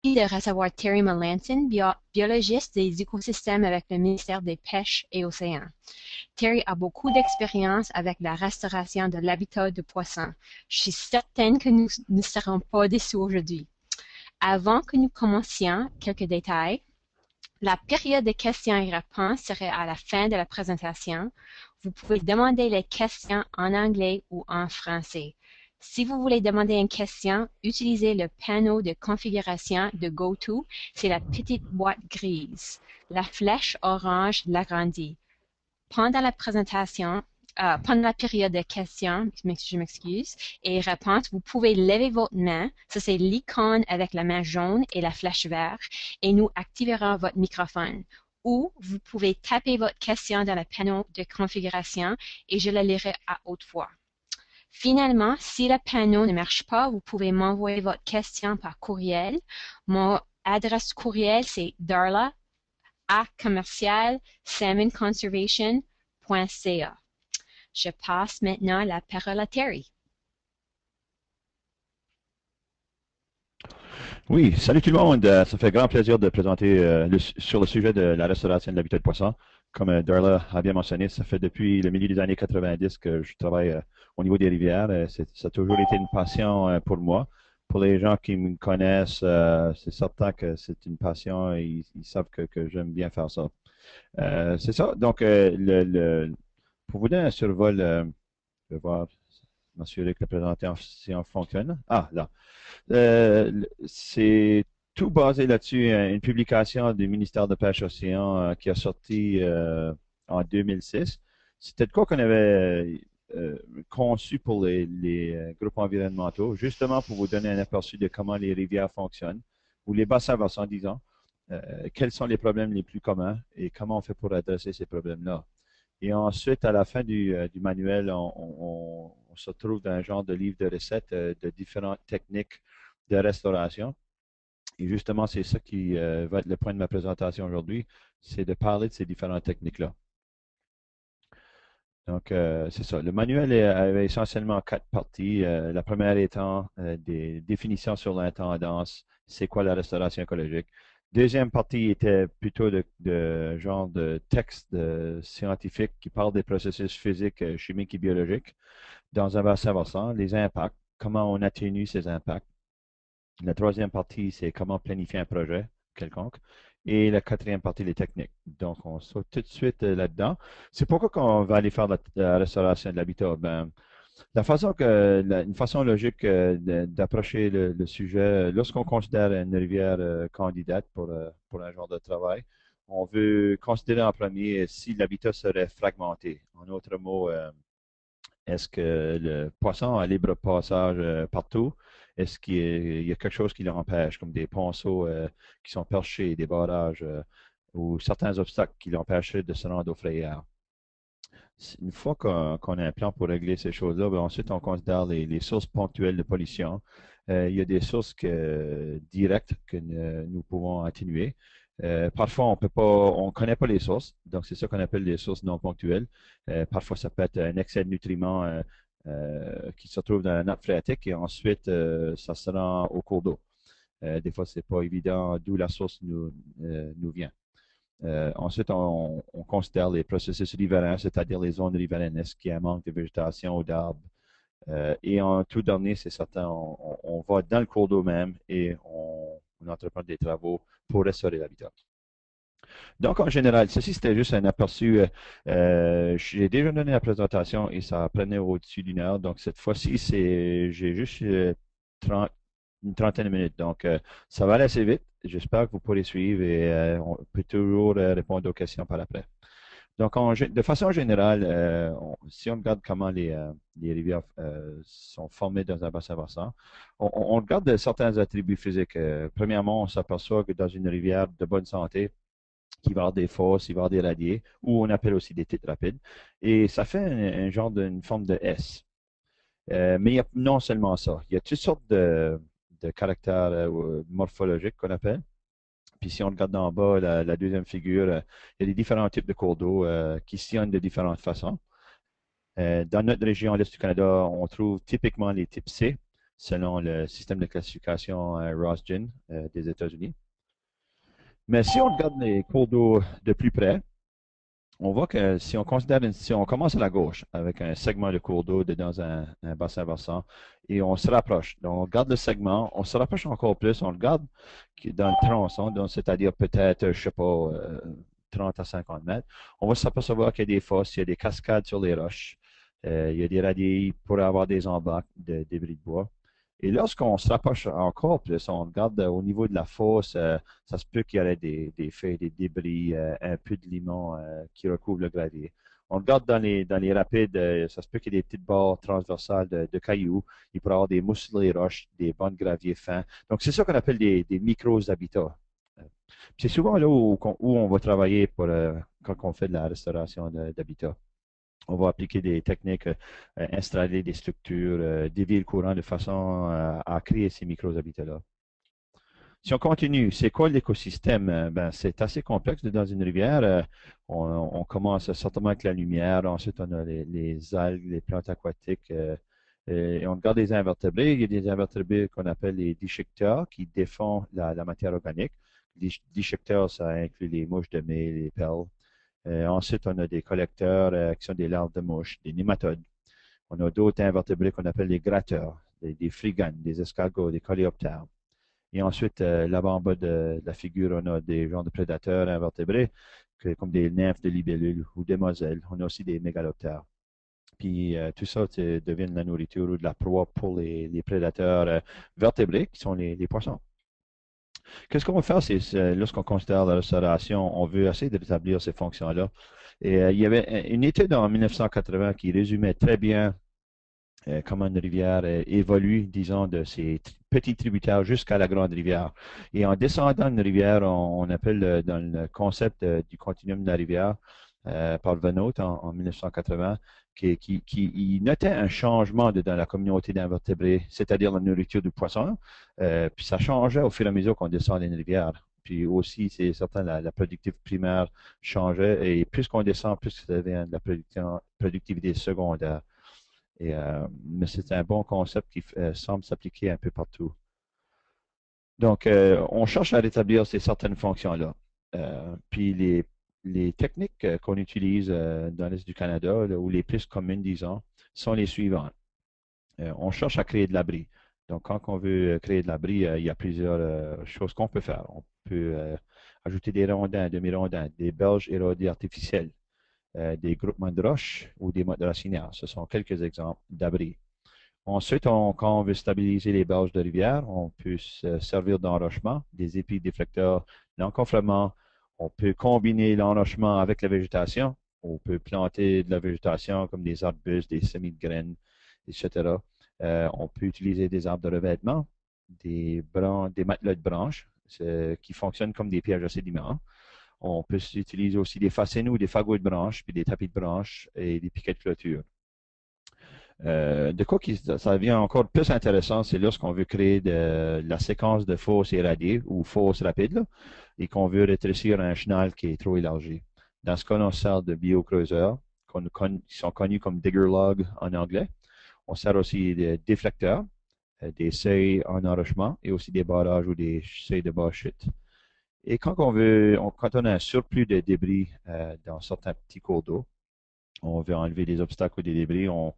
De recevoir Terry Melanson, biologiste des écosystèmes avec le ministère des Pêches et Océans. Terry a beaucoup d'expérience avec la restauration de l'habitat de poissons. Je suis certaine que nous ne serons pas déçus aujourd'hui. Avant que nous commencions, quelques détails. La période de questions et réponses serait à la fin de la présentation. Vous pouvez demander les questions en anglais ou en français. Si vous voulez demander une question, utilisez le panneau de configuration de GoTo. C'est la petite boîte grise. La flèche orange l'agrandit. Pendant la présentation, pendant la période de questions, je m'excuse, et réponses, vous pouvez lever votre main. Ça, c'est l'icône avec la main jaune et la flèche verte, et nous activerons votre microphone. Ou vous pouvez taper votre question dans le panneau de configuration et je la lirai à haute voix. Finalement, si le panneau ne marche pas, vous pouvez m'envoyer votre question par courriel. Mon adresse courriel, c'est darla@salmonconservation.ca. Je passe maintenant la parole à Terry. Oui, salut tout le monde. Ça fait grand plaisir de présenter sur le sujet de la restauration de l'habitat de poisson. Comme Darla a bien mentionné, ça fait depuis le milieu des années 90 que je travaille au niveau des rivières. Ça a toujours été une passion pour moi. Pour les gens qui me connaissent, c'est certain que c'est une passion et ils savent que j'aime bien faire ça. C'est ça. Donc, pour vous donner un survol, je vais voir, m'assurer que la présentation fonctionne. Ah, là. C'est tout basé là-dessus, une publication du ministère de Pêche Océan qui a sorti en 2006. C'était de quoi qu'on avait conçu pour les groupes environnementaux, justement pour vous donner un aperçu de comment les rivières fonctionnent, ou les bassins versants, disons, quels sont les problèmes les plus communs et comment on fait pour adresser ces problèmes-là. Et ensuite, à la fin du manuel, on se trouve dans un genre de livre de recettes de différentes techniques de restauration. Et justement, c'est ça qui va être le point de ma présentation aujourd'hui, c'est de parler de ces différentes techniques-là. Donc, c'est ça. Le manuel avait essentiellement quatre parties. La première étant des définitions sur l'intendance, c'est quoi la restauration écologique. Deuxième partie était plutôt de genre de texte scientifique qui parle des processus physiques, chimiques et biologiques dans un bassin versant, les impacts, comment on atténue ces impacts. La troisième partie, c'est comment planifier un projet quelconque. Et la quatrième partie, les techniques. Donc, on saute tout de suite là-dedans. C'est pourquoi qu'on va aller faire la restauration de l'habitat. Ben, une façon logique d'approcher le sujet, lorsqu'on considère une rivière candidate pour un genre de travail, on veut considérer en premier si l'habitat serait fragmenté. En d'autres mots, est-ce que le poisson a libre passage partout? Est-ce qu'il y a quelque chose qui l'empêche, comme des ponceaux qui sont perchés, des barrages ou certains obstacles qui l'empêchent de se rendre aux frayères? Une fois qu'on a un plan pour régler ces choses-là, ben ensuite on considère les sources ponctuelles de pollution. Il y a des sources directes que nous pouvons atténuer. Parfois, on connaît pas les sources, donc c'est ça qu'on appelle les sources non ponctuelles. Parfois, ça peut être un excès de nutriments qui se trouve dans la nappe phréatique et ensuite, ça se rend au cours d'eau. Des fois, c'est pas évident d'où la source nous vient. Ensuite, on considère les processus riverains, c'est-à-dire les zones riveraines. Est-ce qu'il y a un manque de végétation ou d'arbres? Et en tout dernier, c'est certain, on va dans le cours d'eau même et on entreprend des travaux pour restaurer l'habitat. Donc, en général, ceci, c'était juste un aperçu. J'ai déjà donné la présentation et ça prenait au-dessus d'une heure. Donc, cette fois-ci, j'ai juste 30, une trentaine de minutes. Donc, ça va aller assez vite. J'espère que vous pourrez suivre et on peut toujours répondre aux questions par après. Donc, de façon générale, si on regarde comment les rivières sont formées dans un bassin versant, on regarde certains attributs physiques. Premièrement, on s'aperçoit que dans une rivière de bonne santé, il va y avoir des fosses, il va y avoir des radiers, ou on appelle aussi des titres rapides, et ça fait un genre d'une forme de S. Mais il y a non seulement ça, il y a toutes sortes de caractères morphologiques qu'on appelle. Puis si on regarde en bas, la deuxième figure, il y a des différents types de cours d'eau qui sillonnent de différentes façons. Dans notre région, l'Est du Canada, on trouve typiquement les types C. selon le système de classification ROSGEN des États-Unis. Mais si on regarde les cours d'eau de plus près, on voit que si on considère, si on commence à la gauche avec un segment de cours d'eau dans un bassin versant et on se rapproche, donc on regarde le segment, on se rapproche encore plus, on regarde dans le tronçon, donc c'est-à-dire peut-être, je sais pas, 30 à 50 mètres, on va s'apercevoir qu'il y a des fosses, il y a des cascades sur les roches, il y a des radis pour avoir des embâcles de débris de bois. Et lorsqu'on se rapproche encore plus, on regarde au niveau de la fosse, ça se peut qu'il y aurait des feuilles, des débris, un peu de limon qui recouvre le gravier. On regarde dans les rapides, ça se peut qu'il y ait des petites barres transversales de cailloux. Il pourrait y avoir des mousses sur les roches, des bancs de gravier fins. Donc, c'est ça qu'on appelle des micro-habitats. C'est souvent là où on va travailler quand on fait de la restauration d'habitat. On va appliquer des techniques, installer des structures, dévier le courant de façon à créer ces micro-habitats-là. Si on continue, c'est quoi l'écosystème? Ben, c'est assez complexe dans une rivière. On commence certainement avec la lumière, ensuite on a les algues, les plantes aquatiques, et on regarde les invertébrés. Il y a des invertébrés qu'on appelle les déchiqueteurs qui défendent la matière organique. Les déchiqueteurs, ça inclut les mouches de mai, les perles. Ensuite, on a des collecteurs qui sont des larves de mouches, des nématodes. On a d'autres invertébrés qu'on appelle les gratteurs, des friganes, des escargots, des coléoptères. Et ensuite, là-bas en bas de la figure, on a des genres de prédateurs invertébrés, comme des nymphes de libellules ou des moselles. On a aussi des mégaloptères. Puis tout ça devient de la nourriture ou de la proie pour les prédateurs vertébrés, qui sont les poissons. Qu'est-ce qu'on va faire, c'est lorsqu'on considère la restauration, on veut essayer de rétablir ces fonctions-là. Et il y avait une étude en 1980 qui résumait très bien comment une rivière évolue, disons, de ses petits tributaires jusqu'à la grande rivière. Et en descendant une rivière, on appelle dans le concept du continuum de la rivière par Venot en 1980, qui notait un changement dans la communauté d'invertébrés, c'est-à-dire la nourriture du poisson. Puis ça changeait au fur et à mesure qu'on descendait une rivière. Puis aussi, c'est certain, la productivité primaire changeait. Et plus qu'on descend, plus ça devient de la productivité secondaire. Mais c'est un bon concept qui semble s'appliquer un peu partout. Donc, on cherche à rétablir certaines fonctions-là. Puis les techniques qu'on utilise dans l'Est du Canada, là, ou les plus communes, disons, sont les suivantes. On cherche à créer de l'abri. Donc, quand on veut créer de l'abri, il y a plusieurs choses qu'on peut faire. On peut ajouter des rondins, demi-rondins, des berges érodées artificielles, des groupements de roches ou des mottes racinaires. Ce sont quelques exemples d'abris. Ensuite, quand on veut stabiliser les berges de rivière, on peut se servir d'enrochement, des épis déflecteurs, l'encombrement. On peut combiner l'enrochement avec la végétation. On peut planter de la végétation comme des arbustes, des semis de graines, etc. On peut utiliser des arbres de revêtement, des matelas de branches qui fonctionnent comme des pièges à sédiments. On peut utiliser aussi des fascineaux, des fagots de branches, puis des tapis de branches et des piquets de clôture. De quoi ça devient encore plus intéressant, c'est lorsqu'on veut créer de la séquence de fosses éradiées ou fosses rapides, là, et qu'on veut rétrécir un chenal qui est trop élargi. Dans ce cas, on sert de biocreuseurs, qui sont connus comme digger log en anglais. On sert aussi de déflecteurs, des seuils en enrochement et aussi des barrages ou des seuils de bas chute. Et quand on a un surplus de débris dans certains petits cours d'eau, on veut enlever des obstacles ou des débris, on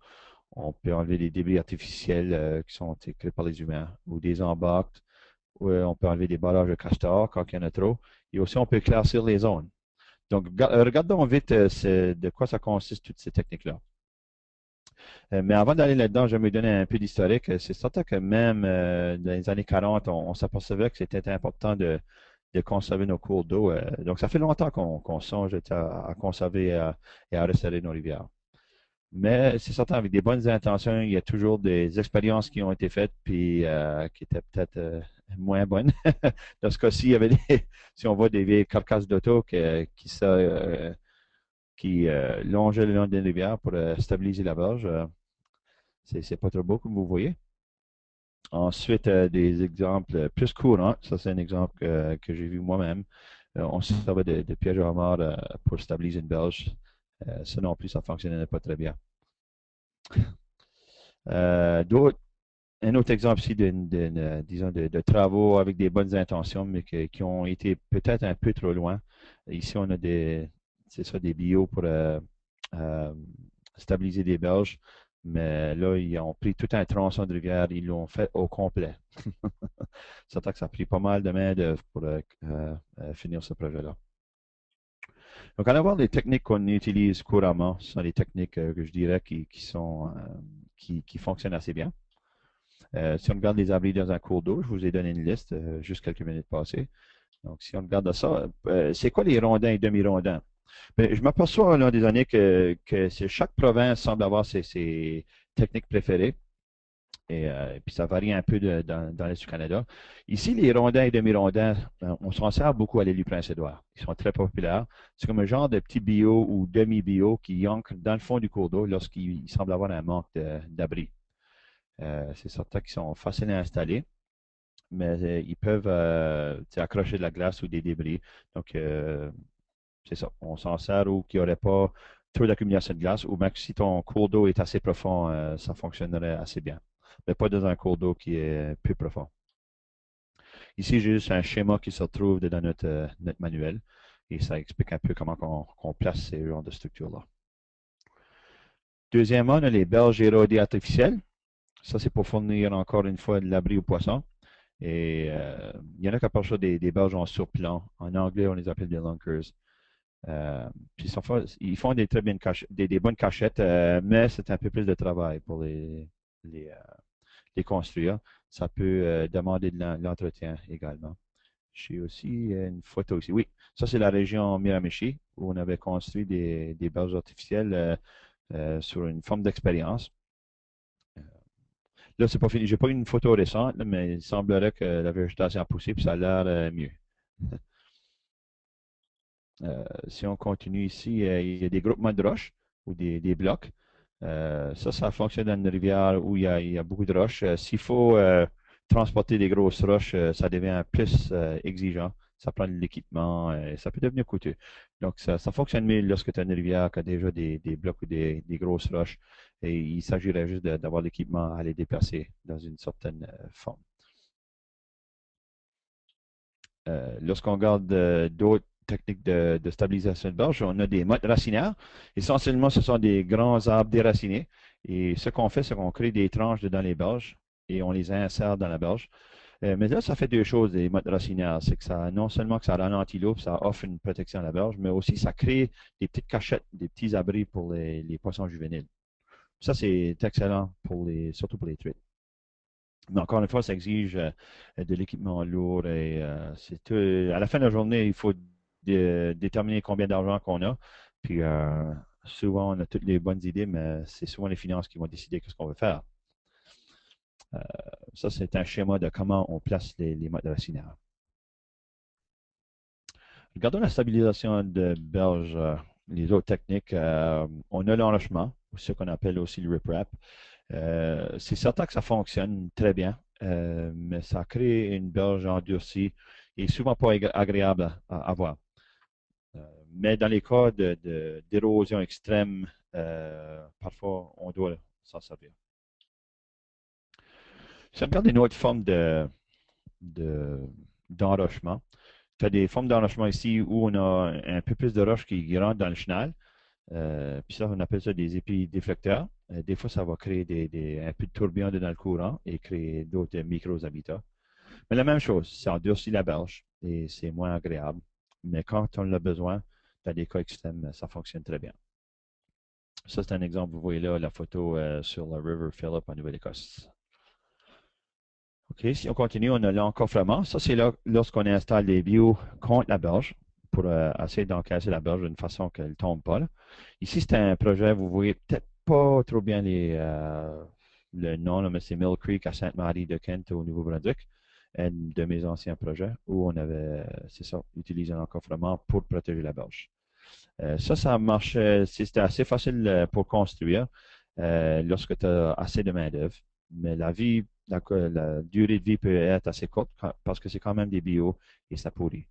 peut enlever des débris artificiels qui sont créés par les humains ou des embâcles. On peut enlever des barrages de castors quand il y en a trop. Et aussi, on peut éclaircir les zones. Donc, regardons vite de quoi ça consiste, toutes ces techniques-là. Mais avant d'aller là-dedans, je vais me donner un peu d'historique. C'est certain que même dans les années 40, on s'apercevait que c'était important de conserver nos cours d'eau. Donc, ça fait longtemps qu'on songe à conserver et à restaurer nos rivières. Mais c'est certain, avec des bonnes intentions, il y a toujours des expériences qui ont été faites puis qui étaient peut-être moins bonnes. Dans ce cas-ci, il y avait si on voit des vieilles carcasses d'auto qui longeaient le long d'une rivière pour stabiliser la berge. C'est pas trop beau comme vous voyez. Ensuite, des exemples plus courants. Ça, c'est un exemple que j'ai vu moi-même. On se servait de pièges à homard pour stabiliser une berge. Ça non plus, ça ne fonctionnait pas très bien. D'autres un autre exemple ici disons de travaux avec des bonnes intentions, mais qui ont été peut-être un peu trop loin. Ici, on a c'est ça, des bio pour euh, stabiliser des berges, mais là, ils ont pris tout un tronçon de rivière, ils l'ont fait au complet. Ça fait que ça a pris pas mal de main-d'œuvre pour finir ce projet-là. Donc, allons voir les techniques qu'on utilise couramment. Ce sont les techniques que je dirais qui fonctionnent assez bien. Si on regarde les abris dans un cours d'eau, je vous ai donné une liste juste quelques minutes passées. Donc, si on regarde ça, c'est quoi les rondins et demi-rondins? Ben, je m'aperçois au long des années que chaque province semble avoir ses techniques préférées. Et puis ça varie un peu dans l'Est du Canada. Ici, les rondins et demi-rondins, on s'en sert beaucoup à l'île du Prince-Édouard. Ils sont très populaires. C'est comme un genre de petit bio ou demi-bio qui ancre dans le fond du cours d'eau lorsqu'il semble avoir un manque d'abri. C'est certain qu'ils sont faciles à installer, mais ils peuvent accrocher de la glace ou des débris. Donc, c'est ça. On s'en sert où il n'y aurait pas trop d'accumulation de glace, ou même si ton cours d'eau est assez profond, ça fonctionnerait assez bien. Mais pas dans un cours d'eau qui est plus profond. Ici, j'ai juste un schéma qui se retrouve dans notre manuel et ça explique un peu comment on place ces genres de structures-là. Deuxièmement, on a les berges érodées artificielles. Ça, c'est pour fournir encore une fois de l'abri aux poissons. Et il y en a qui appellent ça des berges en surplomb. En anglais, on les appelle des lunkers. Puis ils font des très des bonnes cachettes, mais c'est un peu plus de travail pour les, euh, les construire. Ça peut demander de l'entretien également. J'ai aussi une photo ici. Oui, ça c'est la région Miramichi où on avait construit des berges artificielles sur une forme d'expérience. Là, c'est pas fini. J'ai pas eu une photo récente, là, mais il semblerait que la végétation a poussé, puis ça a l'air mieux. Si on continue ici, il y a des groupements de roches ou des blocs. Ça fonctionne dans une rivière où il y a beaucoup de roches. S'il faut transporter des grosses roches, ça devient plus exigeant. Ça prend de l'équipement, ça peut devenir coûteux. Donc, ça fonctionne mieux lorsque tu as une rivière qui a déjà des blocs ou des grosses roches. Et il s'agirait juste d'avoir l'équipement à les déplacer dans une certaine forme. Lorsqu'on regarde d'autres techniques de stabilisation de berge, on a des mottes racinaires. Essentiellement, ce sont des grands arbres déracinés. Et ce qu'on fait, c'est qu'on crée des tranches dans les berges et on les insère dans la berge. Mais là, ça fait deux choses, des mottes racinaires. C'est que ça, non seulement que ça ralentit l'eau, ça offre une protection à la berge, mais aussi ça crée des petites cachettes, des petits abris pour les poissons juvéniles. Ça, c'est excellent surtout pour les truites. Mais encore une fois, ça exige de l'équipement lourd et à la fin de la journée, il faut déterminer combien d'argent qu'on a. Puis souvent, on a toutes les bonnes idées, mais c'est souvent les finances qui vont décider ce qu'on veut faire. Euh, Ça, c'est un schéma de comment on place les modes racinaires. Regardons la stabilisation de berge, les autres techniques. On a l'enrochement, ce qu'on appelle aussi le riprap. C'est certain que ça fonctionne très bien, mais ça crée une berge endurcie et souvent pas agréable à voir. Mais dans les cas d'érosion extrême, parfois on doit s'en servir. Si on regarde une autre forme d'enrochement, tu as des formes d'enrochement ici où on a un peu plus de roche qui rentre dans le chenal. Puis ça, on appelle ça des épidéflecteurs. Des fois, ça va créer un peu de tourbillon dans le courant et créer d'autres micro-habitats. Mais la même chose, ça endurcit la berge et c'est moins agréable. Mais quand on a besoin, dans des cas extrêmes, ça fonctionne très bien. Ça, c'est un exemple. Vous voyez là la photo sur la River Phillip en Nouvelle-Écosse. OK, si on continue, on a l'encofrement. Ça, c'est là lorsqu'on installe des bio contre la berge pour essayer d'encasser la berge d'une façon qu'elle ne tombe pas. Là. Ici, c'est un projet, vous voyez peut-être pas trop bien le nom, là, mais c'est Mill Creek à Sainte-Marie de Kent au Nouveau-Brunswick, un de mes anciens projets où on avait, c'est ça, utilisé un encofrement pour protéger la berge. Ça marche, c'était assez facile pour construire lorsque tu as assez de main-d'œuvre, mais la durée de vie peut être assez courte parce que c'est quand même des bio et ça pourrit.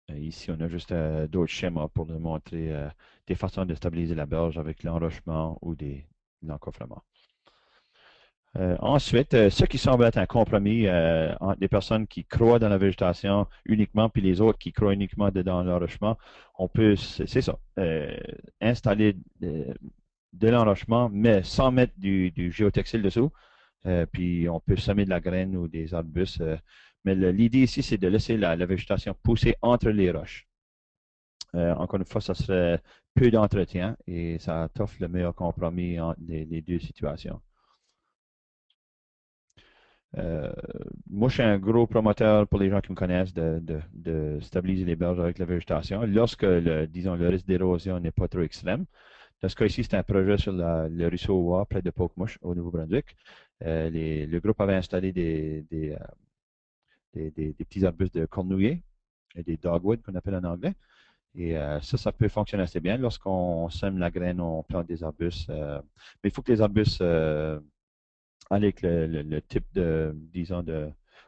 Ici, on a juste d'autres schémas pour nous montrer des façons de stabiliser la berge avec l'enrochement ou l'encofrement. Ensuite, ce qui semble être un compromis entre les personnes qui croient dans la végétation uniquement, puis les autres qui croient uniquement dans l'enrochement, on peut, c'est ça, installer de l'enrochement, mais sans mettre du géotextile dessous. Puis on peut semer de la graine ou des arbustes. Mais l'idée ici, c'est de laisser la végétation pousser entre les roches. Encore une fois, ça serait peu d'entretien et ça t'offre le meilleur compromis entre les deux situations. Euh, Moi, je suis un gros promoteur pour les gens qui me connaissent de stabiliser les berges avec la végétation lorsque, disons, le risque d'érosion n'est pas trop extrême. Dans ce cas-ci, c'est un projet sur le ruisseau Oua, près de Pokemouche, au Nouveau-Brunswick. Le groupe avait installé des petits arbustes de cornouiller, des dogwood qu'on appelle en anglais. Et ça peut fonctionner assez bien. Lorsqu'on sème la graine, on plante des arbustes. Mais il faut que les arbustes avec le type de, disons,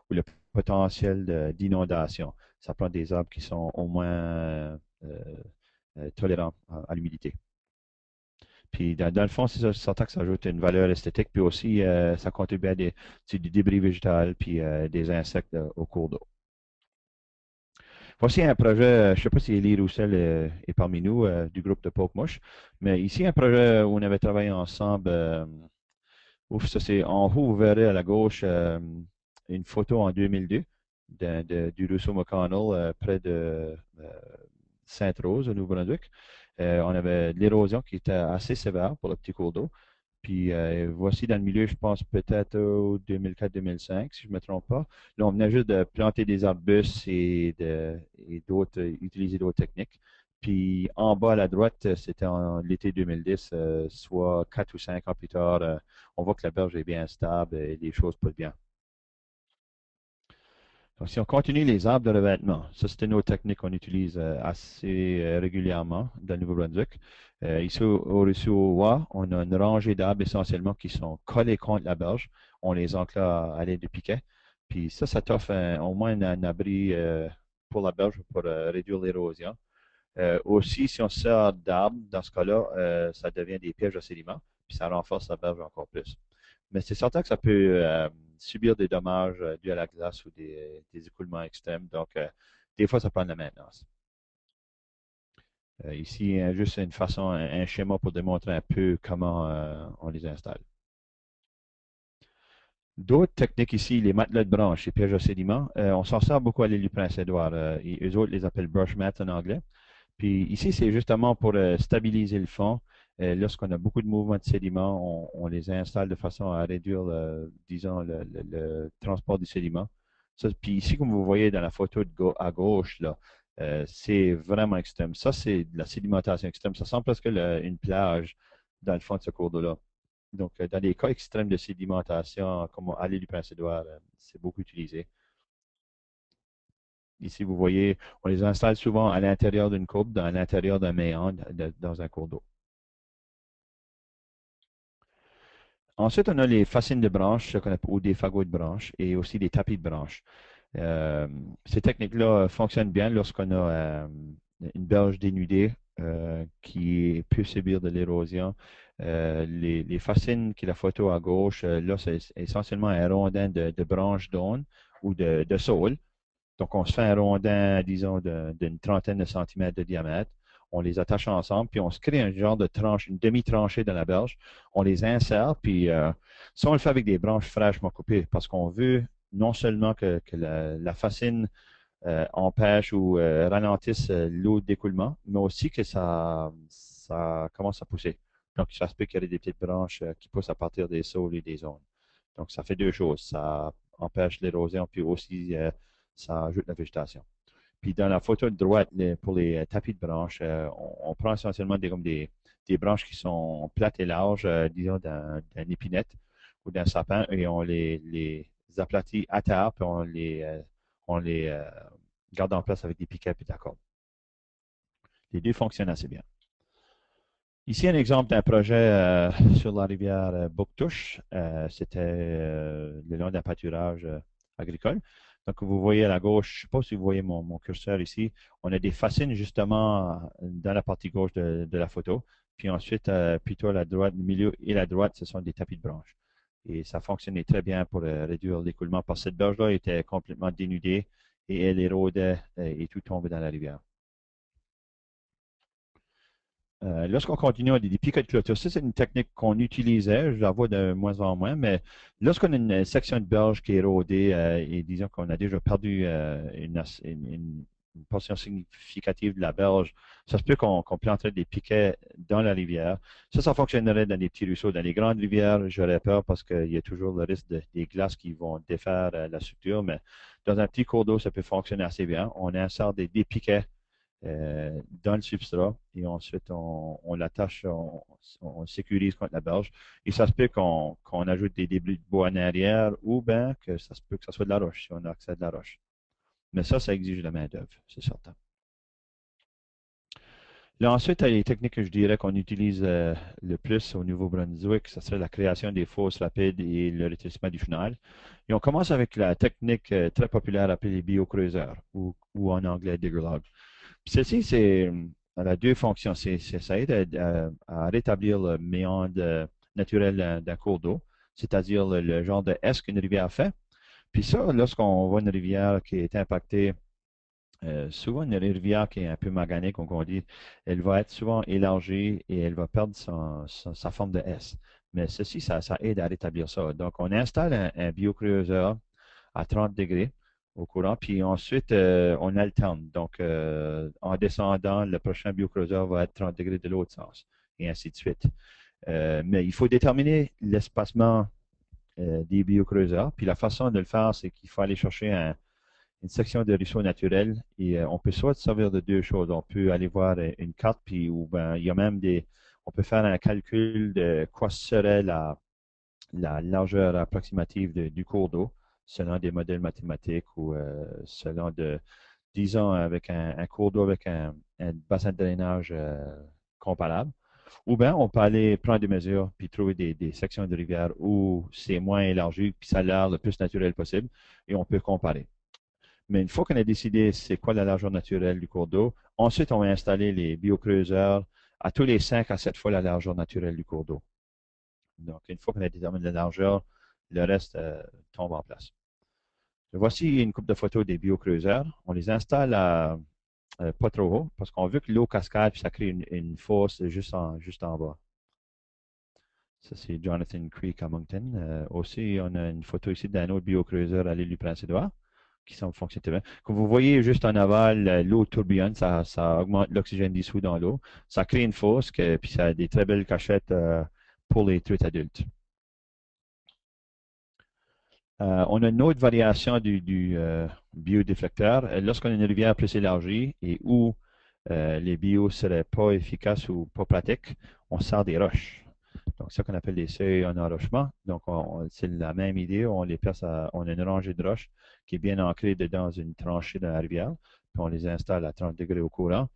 ou le potentiel d'inondation. Ça prend des arbres qui sont au moins tolérants à l'humidité. Puis, dans le fond, c'est certain que ça ajoute une valeur esthétique, puis aussi, ça contribue à du débris végétal, puis des insectes au cours d'eau. Voici un projet, je ne sais pas si Élie Roussel est parmi nous, du groupe de Pokemouche, mais ici, un projet où on avait travaillé ensemble. Ouf, ça c'est en haut, vous verrez à la gauche une photo en 2002 du ruisseau McConnell près de Sainte-Rose, au Nouveau-Brunswick. On avait de l'érosion qui était assez sévère pour le petit cours d'eau. Puis voici dans le milieu, je pense peut-être au 2004-2005, si je ne me trompe pas. Là, on venait juste de planter des arbustes et d'autres, utiliser d'autres techniques. Puis en bas à la droite, c'était en l'été 2010, soit 4 ou 5 ans plus tard, on voit que la berge est bien stable et les choses poussent bien. Donc, si on continue les arbres de revêtement, ça c'était nos techniques qu'on utilise assez régulièrement dans le Nouveau-Brunswick. Ici au ruisseau Oua, on a une rangée d'arbres essentiellement qui sont collés contre la berge. On les enclave à l'aide de piquets. Puis ça t'offre au moins un abri pour la berge pour réduire l'érosion. Aussi, si on sert d'arbres, dans ce cas-là, ça devient des pièges à sédiments, puis ça renforce la berge encore plus. Mais c'est certain que ça peut subir des dommages dus à la glace ou des écoulements extrêmes. Donc, des fois, ça prend de la maintenance. Ici, juste une façon, un schéma pour démontrer un peu comment on les installe. D'autres techniques ici, les matelas de branches, les pièges à sédiments, on s'en sert beaucoup à l'île du Prince-Édouard. Eux autres les appellent brush mats en anglais. Puis ici, c'est justement pour stabiliser le fond. Lorsqu'on a beaucoup de mouvements de sédiments, on les installe de façon à réduire, disons, le transport du sédiment. Ça, puis ici, comme vous voyez dans la photo à gauche, là, c'est vraiment extrême. Ça, c'est de la sédimentation extrême. Ça semble presque une plage dans le fond de ce cours d'eau-là. Donc, dans les cas extrêmes de sédimentation, comme à l'île du Prince-Édouard, c'est beaucoup utilisé. Ici, vous voyez, on les installe souvent à l'intérieur d'une courbe, à l'intérieur d'un méandre, dans un cours d'eau. Ensuite, on a les fascines de branches, ou des fagots de branches, et aussi des tapis de branches. Ces techniques-là fonctionnent bien lorsqu'on a une berge dénudée qui peut subir de l'érosion. Les fascines, qui est la photo à gauche, là, c'est essentiellement un rondin de branches d'aune ou de saule. Donc, on se fait un rondin, disons, d'une trentaine de centimètres de diamètre. On les attache ensemble, puis on se crée un genre de tranche, une demi-tranchée dans la berge. On les insère, puis ça, on le fait avec des branches fraîchement coupées, parce qu'on veut non seulement que la fascine empêche ou ralentisse l'eau d'écoulement, mais aussi que ça commence à pousser. Donc, ça se peut qu'il y ait des petites branches qui poussent à partir des saules et des zones. Donc, ça fait deux choses. Ça empêche l'érosion, puis aussi ça ajoute la végétation. Puis dans la photo de droite, pour les tapis de branches, on prend essentiellement comme des branches qui sont plates et larges, disons d'un épinette ou d'un sapin, et on les aplatit à terre, puis on les garde en place avec des piquets et de la corde. Les deux fonctionnent assez bien. Ici, un exemple d'un projet sur la rivière Bouctouche. C'était le long d'un pâturage agricole. Donc, vous voyez à la gauche, je ne sais pas si vous voyez mon curseur ici, on a des fascines justement dans la partie gauche de la photo. Puis ensuite, plutôt à la droite, le milieu et la droite, ce sont des tapis de branches. et ça fonctionnait très bien pour réduire l'écoulement parce que cette berge-là était complètement dénudée et elle érodait et tout tombait dans la rivière. Lorsqu'on continue, on a des piquets de clôture. Ça, c'est une technique qu'on utilisait, je la vois de moins en moins, mais lorsqu'on a une section de berge qui est érodée et disons qu'on a déjà perdu une portion significative de la berge, ça se peut qu'on planterait des piquets dans la rivière. Ça fonctionnerait dans des petits ruisseaux. Dans les grandes rivières, j'aurais peur parce qu'il y a toujours le risque des glaces qui vont défaire la structure, mais dans un petit cours d'eau, ça peut fonctionner assez bien. On insère des piquets dans le substrat et ensuite on l'attache, on sécurise contre la berge. Et ça se peut qu'on ajoute des débris de bois en arrière ou bien que ça se peut que ça soit de la roche si on a accès à de la roche. Mais ça exige de la main-d'œuvre, c'est certain. Là, ensuite, les techniques que je dirais qu'on utilise le plus au Nouveau-Brunswick, ce serait la création des fosses rapides et le rétrécissement du chenal. Et on commence avec la technique très populaire appelée les biocreuseurs ou en anglais digger log. Ceci, elle a deux fonctions. Ça aide à rétablir le méandre naturel d'un cours d'eau, c'est-à-dire le genre de S qu'une rivière fait. Puis ça, lorsqu'on voit une rivière qui est impactée, souvent une rivière qui est un peu maganée, comme on dit, elle va être souvent élargie et elle va perdre sa forme de S. Mais ceci, ça aide à rétablir ça. Donc, on installe un biocreuseur à 30 degrés au courant, puis ensuite, on alterne. Donc, en descendant, le prochain biocreuseur va être 30 degrés de l'autre sens, et ainsi de suite. Mais il faut déterminer l'espacement des biocreuseurs, puis la façon de le faire, c'est qu'il faut aller chercher une section de ruisseau naturel et on peut soit se servir de deux choses. On peut aller voir une carte, puis ou ben, il y a même on peut faire un calcul de quoi serait la largeur approximative du cours d'eau selon des modèles mathématiques ou selon disons, avec un cours d'eau avec un bassin de drainage comparable. Ou bien, on peut aller prendre des mesures puis trouver des sections de rivière où c'est moins élargi puis ça a l'air le plus naturel possible et on peut comparer. Mais une fois qu'on a décidé c'est quoi la largeur naturelle du cours d'eau, ensuite, on va installer les biocreuseurs à tous les 5 à 7 fois la largeur naturelle du cours d'eau. Donc, une fois qu'on a déterminé la largeur, le reste tombe en place. Voici une coupe de photos des biocreuseurs. On les installe pas trop haut parce qu'on veut que l'eau cascade et ça crée une fosse juste en bas. Ça, c'est Jonathan Creek à Moncton. Aussi, on a une photo ici d'un autre biocreuseur à l'île du Prince-Édouard qui semble fonctionner très bien. Comme vous voyez juste en aval, l'eau tourbillonne, ça augmente l'oxygène dissous dans l'eau. Ça crée une fosse, puis ça a des très belles cachettes pour les truites adultes. On a une autre variation du biodéflecteur. Lorsqu'on a une rivière plus élargie et où les bios ne seraient pas efficaces ou pas pratiques, on sert des roches. Donc, ça qu'on appelle des seuils en enrochement. Donc, c'est la même idée. On les place on a une rangée de roches qui est bien ancrée dans une tranchée de la rivière. Puis, on les installe à 30 degrés au courant.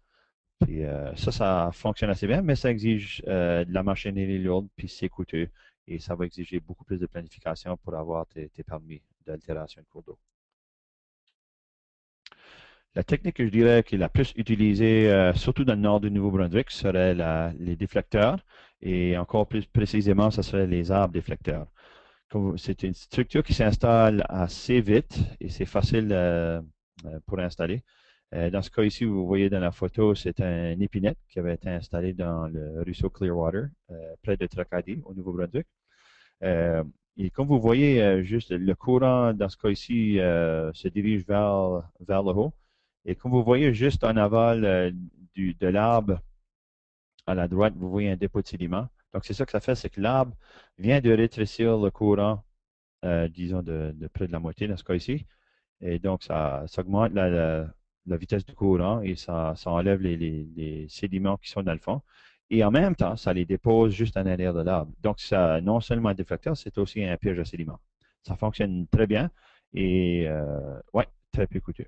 Puis, ça fonctionne assez bien, mais ça exige de la machinerie lourde, puis c'est coûteux. Et ça va exiger beaucoup plus de planification pour avoir tes permis d'altération de cours d'eau. La technique que je dirais qui est la plus utilisée, surtout dans le nord du Nouveau-Brunswick, serait les déflecteurs. Et encore plus précisément, ce serait les arbres déflecteurs. C'est une structure qui s'installe assez vite et c'est facile pour installer. Dans ce cas ici, vous voyez dans la photo, c'est un épinette qui avait été installé dans le ruisseau Clearwater, près de Tracadie, au Nouveau-Brunswick. Et comme vous voyez, juste le courant dans ce cas ici se dirige vers le haut. Et comme vous voyez juste en aval de l'arbre à la droite, vous voyez un dépôt de sédiment. Donc c'est ça que ça fait, c'est que l'arbre vient de rétrécir le courant, disons de près de la moitié dans ce cas ici. Et donc ça augmente la vitesse du courant et ça enlève les sédiments qui sont dans le fond. Et en même temps, ça les dépose juste en arrière de l'arbre. Donc, ça, non seulement un déflecteur, c'est aussi un piège à sédiments. Ça fonctionne très bien et, ouais, très peu coûteux.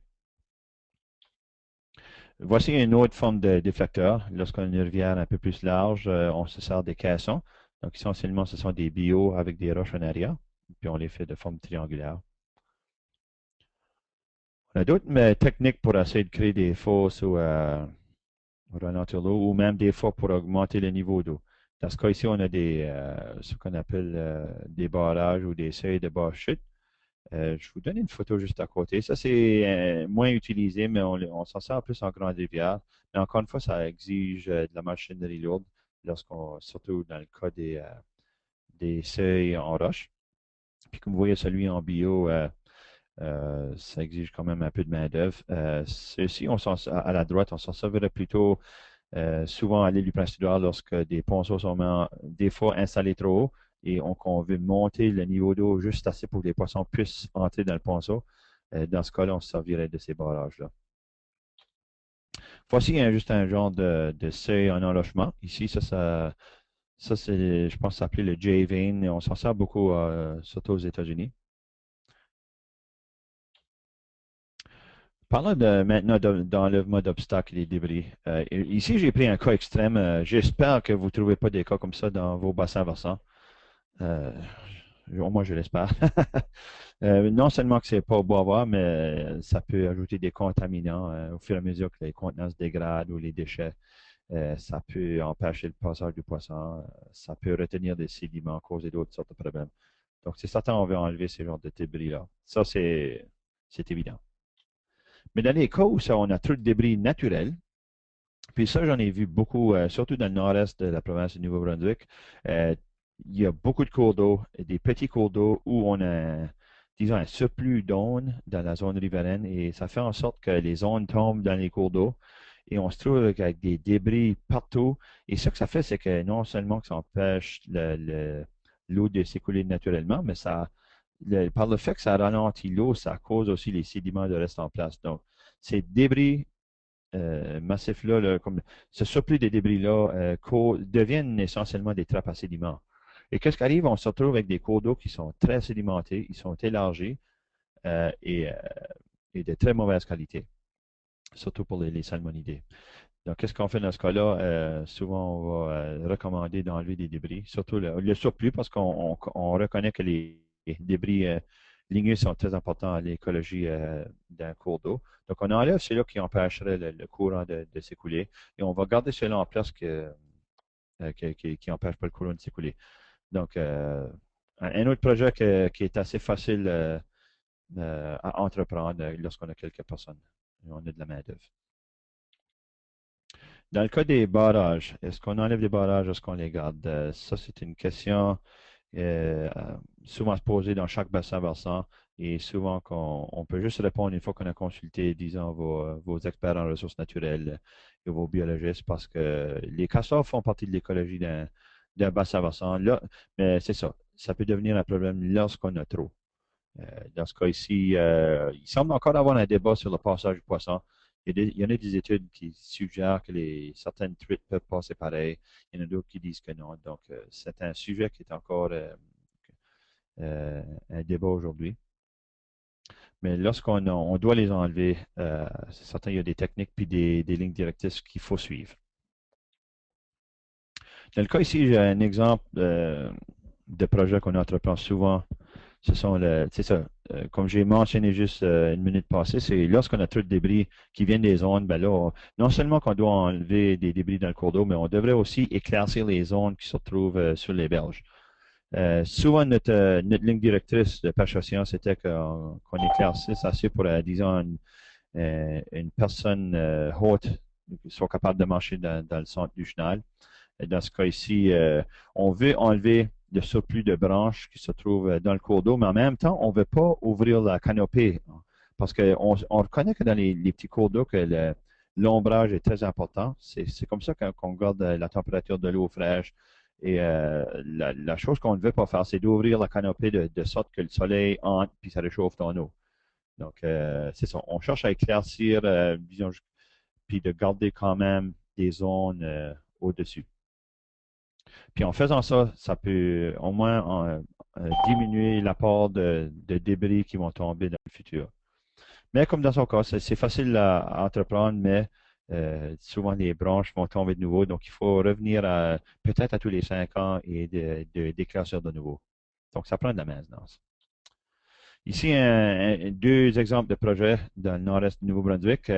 Voici une autre forme de déflecteur. Lorsqu'on a une rivière un peu plus large, on se sert des caissons. Donc, essentiellement, ce sont des bio avec des roches en arrière. Puis, on les fait de forme triangulaire. On a d'autres techniques pour essayer de créer des fosses ou ralentir l'eau, ou même des fois pour augmenter le niveau d'eau. Dans ce cas ici, on a ce qu'on appelle des barrages ou des seuils de basse chute. Je vous donne une photo juste à côté. Ça, c'est moins utilisé, mais on s'en sert plus en grande rivière. Mais encore une fois, ça exige de la machinerie lourde, surtout dans le cas des seuils en roche. Puis comme vous voyez, celui en bio, ça exige quand même un peu de main-d'œuvre. Ceux-ci, à la droite, on s'en servirait plutôt souvent à l'île du Prince-Édouard lorsque des ponceaux sont des fois installés trop haut et qu'on veut monter le niveau d'eau juste assez pour que les poissons puissent entrer dans le ponceau. Dans ce cas-là, on se servirait de ces barrages-là. Voici juste un genre de seuil en enrochement. Ici, ça c'est, je pense, s'appelait le J-Vein et on s'en sert beaucoup, surtout aux États-Unis. Parlons maintenant d'enlèvement d'obstacles et des débris. Ici, j'ai pris un cas extrême. J'espère que vous ne trouvez pas des cas comme ça dans vos bassins versants. Euh, Moi, je l'espère. Non seulement que c'est pas beau à voir, mais ça peut ajouter des contaminants au fur et à mesure que les contenants se dégradent ou les déchets. Ça peut empêcher le passage du poisson. Ça peut retenir des sédiments, causer d'autres sortes de problèmes. Donc, c'est certain, on veut enlever ces genres de débris-là. Ça, c'est évident. Mais dans les cas où on a trop de débris naturels, puis ça, j'en ai vu beaucoup, surtout dans le nord-est de la province du Nouveau-Brunswick. Euh, il y a beaucoup de cours d'eau, des petits cours d'eau où on a, disons, un surplus d'ondes dans la zone riveraine et ça fait en sorte que les ondes tombent dans les cours d'eau et on se trouve avec des débris partout. Et ce que ça fait, c'est que non seulement que ça empêche l'eau de s'écouler naturellement, mais par le fait que ça ralentit l'eau, ça cause aussi les sédiments de rester en place. Donc, ces débris massifs-là, comme ce surplus de débris-là, deviennent essentiellement des trappes à sédiments. Et qu'est-ce qui arrive? On se retrouve avec des cours d'eau qui sont très sédimentés, ils sont élargis euh, et, euh, et de très mauvaise qualité, surtout pour les salmonidés. Donc, qu'est-ce qu'on fait dans ce cas-là? Souvent, on va recommander d'enlever des débris, surtout le surplus, parce qu'on reconnaît que les débris ligneux sont très importants à l'écologie d'un cours d'eau. Donc, on enlève ceux-là qui empêcheraient le courant de s'écouler et on va garder ceux-là en place qui n'empêchent pas le courant de s'écouler. Donc, un autre projet qui est assez facile à entreprendre lorsqu'on a quelques personnes et on a de la main-d'œuvre. Dans le cas des barrages, est-ce qu'on enlève les barrages, est-ce qu'on les garde? Ça, c'est une question euh, souvent posée dans chaque bassin versant et souvent on peut juste répondre une fois qu'on a consulté, disons, vos experts en ressources naturelles et vos biologistes parce que les castors font partie de l'écologie d'un bassin versant. Là, mais c'est ça, ça peut devenir un problème lorsqu'on a trop. Dans ce cas ici, il semble encore avoir un débat sur le passage du poisson. Il y en a des études qui suggèrent que certaines truites peuvent passer pareil. Il y en a d'autres qui disent que non. Donc, c'est un sujet qui est encore un débat aujourd'hui. Mais lorsqu'on doit les enlever, c'est certain, il y a des techniques puis des lignes directrices qu'il faut suivre. Dans le cas ici, j'ai un exemple de projet qu'on entreprend souvent. C'est ça, comme j'ai mentionné juste une minute passée, c'est lorsqu'on a trop de débris qui viennent des zones, ben là, non seulement qu'on doit enlever des débris dans le cours d'eau, mais on devrait aussi éclaircir les zones qui se retrouvent sur les berges. Souvent, notre ligne directrice de pêche océan, c'était qu'on éclaircisse assez pour, disons, une personne haute qui soit capable de marcher dans le centre du chenal. Et dans ce cas ici, on veut enlever le surplus de branches qui se trouvent dans le cours d'eau, mais en même temps, on ne veut pas ouvrir la canopée parce qu'on reconnaît que dans les petits cours d'eau que l'ombrage est très important. C'est comme ça qu'on garde la température de l'eau fraîche. Et la chose qu'on ne veut pas faire, c'est d'ouvrir la canopée de sorte que le soleil entre puis ça réchauffe ton eau. Donc, c'est ça. On cherche à éclaircir, disons, puis de garder quand même des zones au-dessus. Puis en faisant ça, ça peut au moins diminuer l'apport de débris qui vont tomber dans le futur. Mais comme dans son cas, c'est facile à entreprendre, mais souvent les branches vont tomber de nouveau, donc il faut revenir peut-être à tous les 5 ans et d'éclaircir de nouveau. Donc ça prend de la maintenance. Ici, deux exemples de projets dans le nord-est du Nouveau-Brunswick.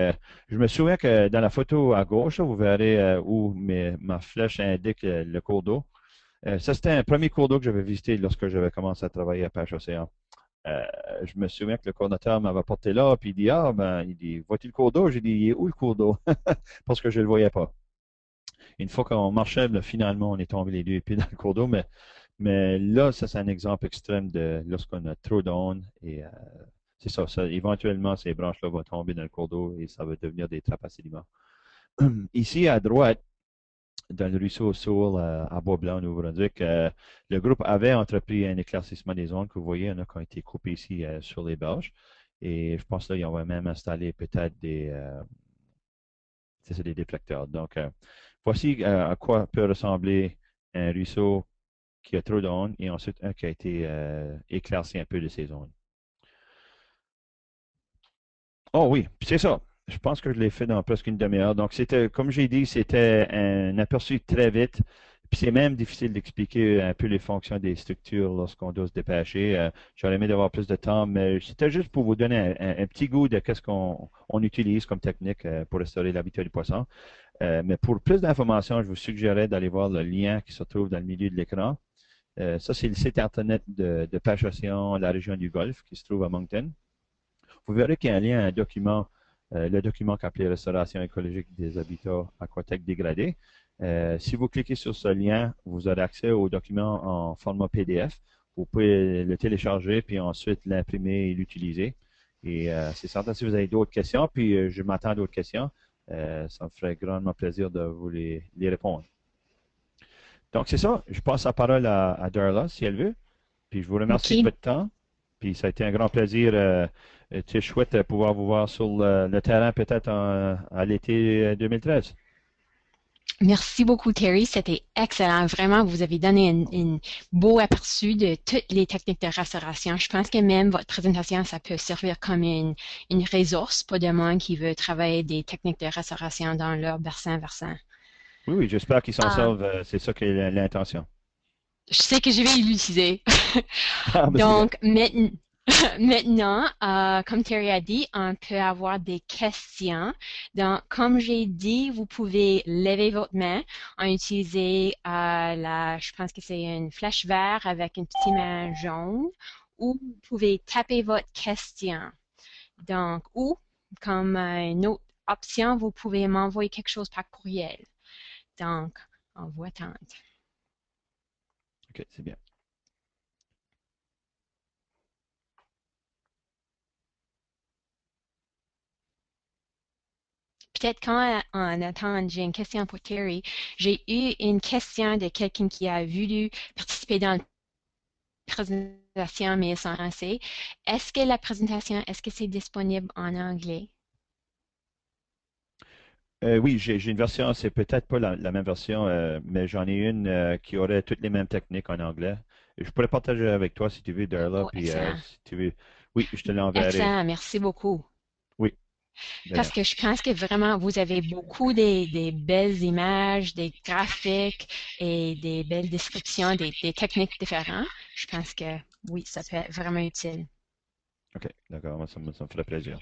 Je me souviens que dans la photo à gauche, vous verrez où ma flèche indique le cours d'eau. Ça, c'était un premier cours d'eau que j'avais visité lorsque j'avais commencé à travailler à Pêche Océan. Euh, je me souviens que le coordinateur m'avait porté là, puis il dit, ah, ben, il dit, vois-tu le cours d'eau? J'ai dit, il est où le cours d'eau? Parce que je ne le voyais pas. Une fois qu'on marchait, là, finalement, on est tombé les deux pieds dans le cours d'eau, mais là, ça, c'est un exemple extrême de lorsqu'on a trop d'ondes et c'est ça, éventuellement, ces branches-là vont tomber dans le cours d'eau et ça va devenir des trappes à sédiments. Ici, à droite, dans le ruisseau Soul à Bois-Blanc, au Nouveau-Brunswick, le groupe avait entrepris un éclaircissement des ondes que vous voyez, il y en a qui ont été coupés ici sur les berges. Et je pense là, ils ont même installé peut-être des déflecteurs. Donc, voici à quoi peut ressembler un ruisseau qui a trop d'ondes et ensuite un qui a été éclairci un peu de ces ondes. Oh oui, c'est ça. Je pense que je l'ai fait dans presque une demi-heure. Donc, c'était, comme j'ai dit, c'était un aperçu très vite. Puis c'est même difficile d'expliquer un peu les fonctions des structures lorsqu'on doit se dépêcher. J'aurais aimé d'avoir plus de temps, mais c'était juste pour vous donner un petit goût de qu'est-ce qu'on utilise comme technique pour restaurer l'habitat du poisson. Mais pour plus d'informations, je vous suggérais d'aller voir le lien qui se trouve dans le milieu de l'écran. Ça, c'est le site Internet de Pêche Océan, la région du Golfe, qui se trouve à Moncton. Vous verrez qu'il y a un lien à un document, le document qu'appelé Restauration écologique des habitats aquatiques dégradés. Si vous cliquez sur ce lien, vous aurez accès au document en format PDF. Vous pouvez le télécharger, puis ensuite l'imprimer et l'utiliser. Et c'est certain si vous avez d'autres questions, puis je m'attends à d'autres questions, ça me ferait grandement plaisir de vous les répondre. Donc, c'est ça. Je passe la parole à Darla, si elle veut. Puis je vous remercie de OK. votre temps. Puis ça a été un grand plaisir. C'est chouette de pouvoir vous voir sur le terrain peut-être à l'été 2013. Merci beaucoup, Terry. C'était excellent. Vraiment, vous avez donné un beau aperçu de toutes les techniques de restauration. Je pense que même votre présentation, ça peut servir comme une ressource pour des gens qui veulent travailler des techniques de restauration dans leur bassin versant. Oui, oui, j'espère qu'ils s'en Ah, servent. C'est ça qui est l'intention. je sais que je vais l'utiliser. Ah, ben c'est bien. Donc, maintenant, comme Terry a dit, on peut avoir des questions. Donc, comme j'ai dit, vous pouvez lever votre main en utilisant je pense que c'est une flèche verte avec une petite main jaune, ou vous pouvez taper votre question. Donc, ou comme une autre option, vous pouvez m'envoyer quelque chose par courriel. Donc, on va attendre. OK, c'est bien. Peut-être quand on attend, j'ai une question pour Terry. J'ai eu une question de quelqu'un qui a voulu participer dans la présentation, mais sans français. Est-ce que la présentation, est-ce que c'est disponible en anglais? Oui, j'ai une version, c'est peut-être pas la même version, mais j'en ai une qui aurait toutes les mêmes techniques en anglais. Je pourrais partager avec toi si tu veux, Darla, Oh, puis excellent. si tu veux. Oui, je te l'enverrai. Excellent, merci beaucoup. Oui, Parce d'ailleurs. que je pense que vraiment, vous avez beaucoup des belles images, des graphiques et des belles descriptions des techniques différentes. Je pense que oui, ça peut être vraiment utile. OK, d'accord, ça me ferait plaisir.